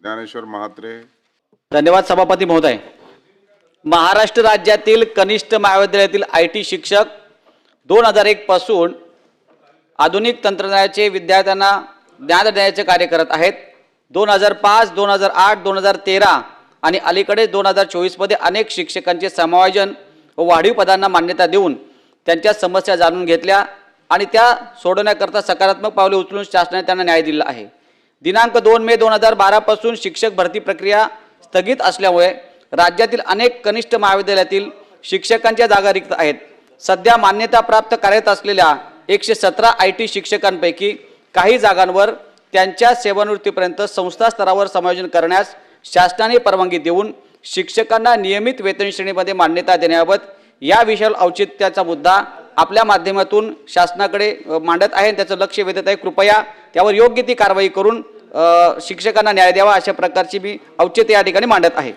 ज्ञानेश्वर महात्रे. धन्यवाद सभापती महोदय. महाराष्ट्र राज्यातील कनिष्ठ महाविद्यालयातील IT शिक्षक 2001 पासून आधुनिक तंत्रज्ञानाचे विद्यार्थ्यांना ज्ञान देण्याचे कार्य करत आहेत. 2005, 2008, 2013 आणि अलीकडे 2024 मध्ये अनेक शिक्षकांचे समायोजन व वाढीव पदांना मान्यता देऊन त्यांच्या समस्या जाणून घेतल्या आणि त्या सोडवण्याकरता सकारात्मक पावले उचलून शासनाने त्यांना न्याय दिला आहे. दिनांक 2 मे 2012 पासून शिक्षक भरती प्रक्रिया स्थगित असल्यामुळे राज्यातील अनेक कनिष्ठ महाविद्यालयातील शिक्षकांच्या जागा रिक्त आहेत. सध्या मान्यता प्राप्त कार्यरत असलेल्या 117 IT शिक्षकांपैकी काही जागांवर त्यांच्या सेवानिवृत्तीपर्यंत संस्था स्तरावर समायोजन करण्यास शासनाने परवानगी देऊन शिक्षकांना नियमित वेतन श्रेणीमध्ये मान्यता देण्याबाबत या विशाल औचित्याचा मुद्दा आपल्या माध्यमातून शासनाकडे मांडत आहे. त्याचं लक्ष वेधत आहे. कृपया त्यावर योग्य ती कारवाई करून शिक्षकांना न्याय द्यावा अशा प्रकारची मी औचित्य या ठिकाणी मांडत आहे.